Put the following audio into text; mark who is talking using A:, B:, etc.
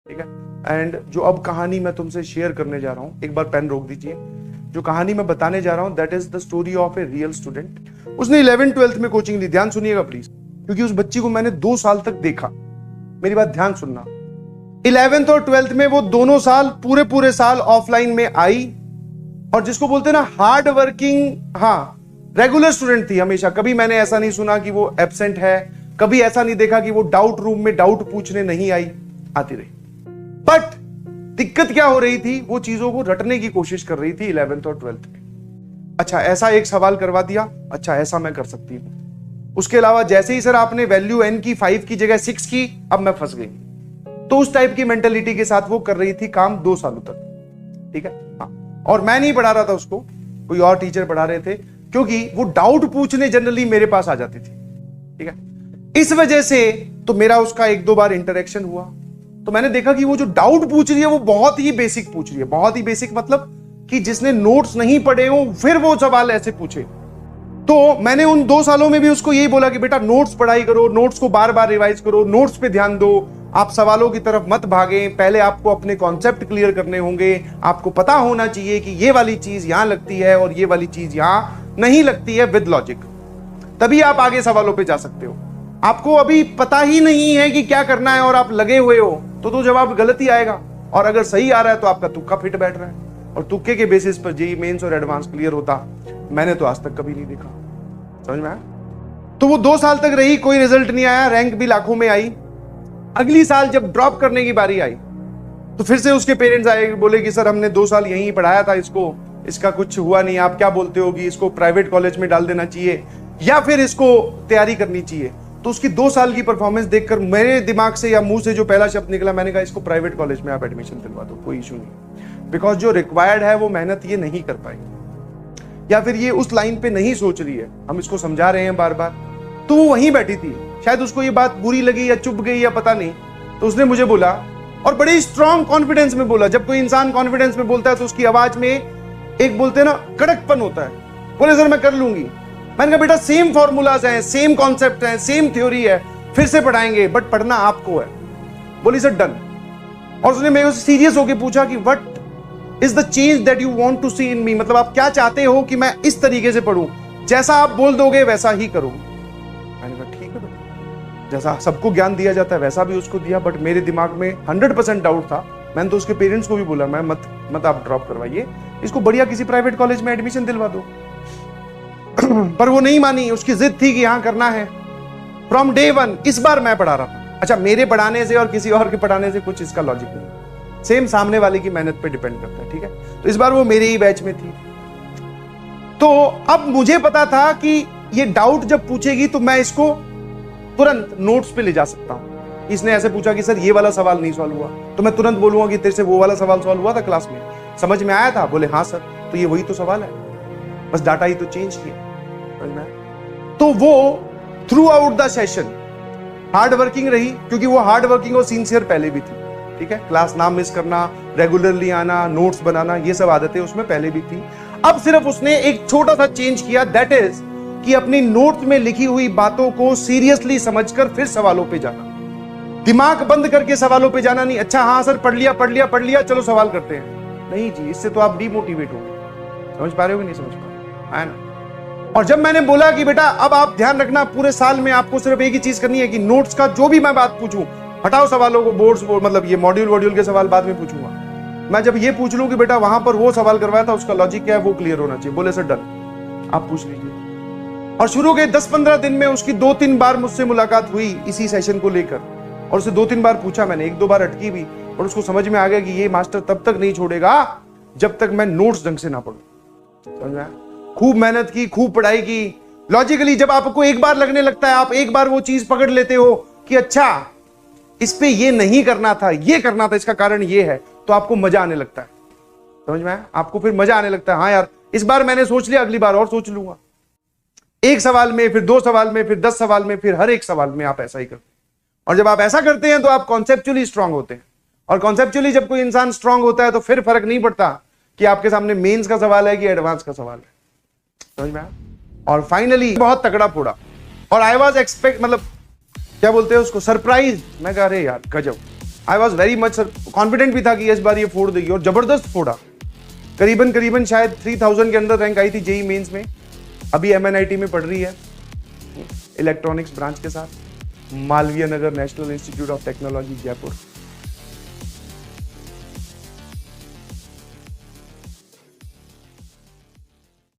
A: ठीक है। एंड जो अब कहानी मैं तुमसे शेयर करने जा रहा हूं, एक बार पेन रोक दीजिए। जो कहानी मैं बताने जा रहा हूं that is the story of a real student. उसने 11th-12th में कोचिंग ली। ध्यान सुनिएगा प्लीज, क्योंकि उस बच्ची को मैंने 2 साल तक देखा। मेरी बात ध्यान सुनना। 11th और 12th में वो दोनों साल पूरे साल ऑफलाइन में आई, और जिसको बोलते हैं ना हार्ड वर्किंग, हाँ रेगुलर स्टूडेंट थी हमेशा। कभी मैंने ऐसा नहीं सुना कि वो एब्सेंट है, कभी ऐसा नहीं देखा कि वो डाउट रूम में डाउट पूछने नहीं आई, आती रही। बट दिक्कत क्या हो रही थी, वो चीजों को रटने की कोशिश कर रही थी 11th और 12th में। अच्छा ऐसा एक सवाल करवा दिया, अच्छा ऐसा मैं कर सकती हूं। उसके अलावा जैसे ही सर आपने वैल्यू n की 5 की जगह 6 की, अब मैं फंस गई। तो उस टाइप की मेंटेलिटी के साथ वो कर रही थी काम 2 सालों तक। ठीक है, हाँ। और मैं नहीं पढ़ा रहा था उसको, कोई और टीचर पढ़ा रहे थे, क्योंकि वो डाउट पूछने जनरली मेरे पास आ जाती थी। ठीक है, इस वजह से तो मेरा उसका 1-2 बार इंटरेक्शन हुआ। तो मैंने देखा कि वो जो डाउट पूछ रही है वो बहुत ही बेसिक पूछ रही है। बहुत ही बेसिक मतलब कि जिसने नोट्स नहीं पढ़े हो फिर वो सवाल ऐसे पूछे। तो मैंने उन 2 सालों में भी उसको यही बोला कि बेटा नोट्स पढ़ाई करो, नोट्स को बार बार रिवाइज करो, नोट्स पे ध्यान दो, आप सवालों की तरफ मत भागें। पहले आपको अपने कॉन्सेप्ट क्लियर करने होंगे। आपको पता होना चाहिए कि ये वाली चीज यहां लगती है और ये वाली चीज यहां नहीं लगती है विद लॉजिक, तभी आप आगे सवालों पे जा सकते हो। आपको अभी पता ही नहीं है कि क्या करना है और आप लगे हुए हो तो जवाब गलत ही आएगा। और अगर सही आ रहा है तो आपका तुक्का फिट बैठ रहा है, और तुक्के के बेसिस पर जेईई मेंस और एडवांस क्लियर होता मैंने तो आज तक कभी नहीं देखा। समझ में आया? तो वो 2 साल तक रही, कोई रिजल्ट नहीं आया, रैंक भी लाखों में आई। अगली साल जब ड्रॉप करने की बारी आई तो फिर से उसके पेरेंट्स आए, बोले कि सर हमने 2 साल यहीं पढ़ाया था इसको, इसका कुछ हुआ नहीं, आप क्या बोलते हो कि इसको प्राइवेट कॉलेज में डाल देना चाहिए या फिर इसको तैयारी करनी चाहिए। तो उसकी 2 साल की परफॉर्मेंस देखकर मेरे दिमाग से या मुंह से जो पहला शब्द निकला, मैंने कहा इसको प्राइवेट कॉलेज में आप एडमिशन दिलवा दो, कोई इशू नहीं। बिकॉज जो रिक्वायर्ड है वो मेहनत ये नहीं कर पाएगी, या फिर ये उस लाइन पे नहीं सोच रही है। हम इसको समझा रहे हैं बार बार। तो वो वहीं बैठी थी, शायद उसको ये बात बुरी लगी या चुप गई या पता नहीं। तो उसने मुझे बोला, और बड़े स्ट्रॉन्ग कॉन्फिडेंस में बोला। जब कोई इंसान कॉन्फिडेंस में बोलता है तो उसकी आवाज में एक बोलते हैं ना कड़कपन होता है। बोले सर मैं कर लूंगी। मैंने कहा बेटा सेम फॉर्मूलाज हैं, सेम कॉन्सेप्ट हैं, सेम थ्योरी है, फिर से पढ़ाएंगे, बट पढ़ना आपको है। बोली सर डन। और उसने मेरे से सीरियस होकर पूछा कि what is the change that you want to see in me, मतलब आप क्या चाहते हो कि मैं इस तरीके से पढ़ूं, जैसा आप बोल दोगे वैसा ही करूं। मैंने कहा ठीक है बेटा, जैसा सबको ज्ञान दिया जाता है वैसा भी उसको दिया। बट मेरे दिमाग में 100% डाउट था। मैंने तो उसके पेरेंट्स को भी बोला, मैं मत आप ड्रॉप करवाइए, इसको बढ़िया किसी प्राइवेट कॉलेज में एडमिशन दिलवा दो। पर वो नहीं मानी, उसकी जिद थी कि यहां करना है। फ्रॉम डे 1 इस बार मैं पढ़ा रहा था। अच्छा मेरे पढ़ाने से और किसी और के पढ़ाने से कुछ इसका लॉजिक नहीं, सेम सामने वाले की मेहनत पे डिपेंड करता है। ठीक है, तो इस बार वो मेरे ही बैच में थी। तो अब मुझे पता था कि ये डाउट जब पूछेगी तो मैं इसको तुरंत नोट्स पे ले जा सकता हूं। इसने ऐसे पूछा कि सर ये वाला सवाल नहीं सॉल्व हुआ, तो मैं तुरंत बोलूंगा कि तेरे से वो वाला सवाल सॉल्व हुआ था क्लास में, समझ में आया था? बोले हाँ सर, तो ये वही तो सवाल है, बस डाटा ही तो चेंज किया। तो वो through out the session hard working रही, क्योंकि वो हार्ड वर्किंग और सिंसियर पहले भी थी। ठीक है, क्लास ना मिस करना, रेगुलरली आना, नोट्स बनाना, ये सब आदतें उसमें पहले भी थी। अब सिर्फ उसने एक छोटा सा चेंज किया, दैट इज कि अपनी नोट्स में लिखी हुई बातों को सीरियसली समझकर फिर सवालों पे जाना। दिमाग बंद करके सवालों पे जाना नहीं। अच्छा हाँ सर पढ़ लिया चलो सवाल करते हैं, नहीं जी, इससे तो आप डिमोटिवेट हो गए। समझ पा रहे हो कि नहीं समझ पा रहे, है ना? और जब मैंने बोला कि बेटा अब आप ध्यान रखना, पूरे साल में आपको सिर्फ एक ही चीज करनी है कि नोट्स का जो भी मैं बात पूछूं, हटाओ सवालों को, बोर्ड्स मतलब ये मॉड्यूल के सवाल बाद में पूछूंगा। मैं जब ये पूछ लूं कि बेटा वहां पर वो सवाल करवाया था उसका लॉजिक क्या है, वो क्लियर होना चाहिए। बोले सर डन, आप पूछ लीजिए। और शुरू के 10-15 दिन में उसकी 2-3 बार मुझसे मुलाकात हुई इसी सेशन को लेकर, और उसे 2-3 बार पूछा मैंने, 1-2 बार अटकी भी, और उसको समझ में आ गया कि ये मास्टर तब तक नहीं छोड़ेगा जब तक मैं नोट्स ढंग से ना पढ़ूं। समझ में आया? खूब मेहनत की, खूब पढ़ाई की। लॉजिकली जब आपको एक बार लगने लगता है, आप एक बार वो चीज पकड़ लेते हो कि अच्छा इस पे ये नहीं करना था, ये करना था, इसका कारण ये है, तो आपको मजा आने लगता है। समझ में आया? आपको फिर मजा आने लगता है, हाँ यार इस बार मैंने सोच लिया, अगली बार और सोच लूंगा। एक सवाल में, फिर 2 सवाल में, फिर 10 सवाल में, फिर हर एक सवाल में आप ऐसा ही करते हैं। और जब आप ऐसा करते हैं तो आप कॉन्सेप्चुअली स्ट्रांग होते हैं। और कॉन्सेप्चुअली जब कोई इंसान स्ट्रांग होता है तो फिर फर्क नहीं पड़ता कि आपके सामने मेंस का सवाल है कि एडवांस का सवाल है। समझ में आया? और फाइनली बहुत तगड़ा फोड़ा, और आई वाज एक्सपेक्ट, मतलब क्या बोलते हैं उसको, सरप्राइज। मैं कह रहे यार गजब, I was very much confident भी था कि इस बार ये फोड़ देगी, और जबरदस्त फोड़ा। करीबन शायद 3000 के अंदर रैंक आई थी जेई मेंस में। अभी MNIT में पढ़ रही है इलेक्ट्रॉनिक्स ब्रांच के साथ, Malviya Nagar national institute of technology Jaipur.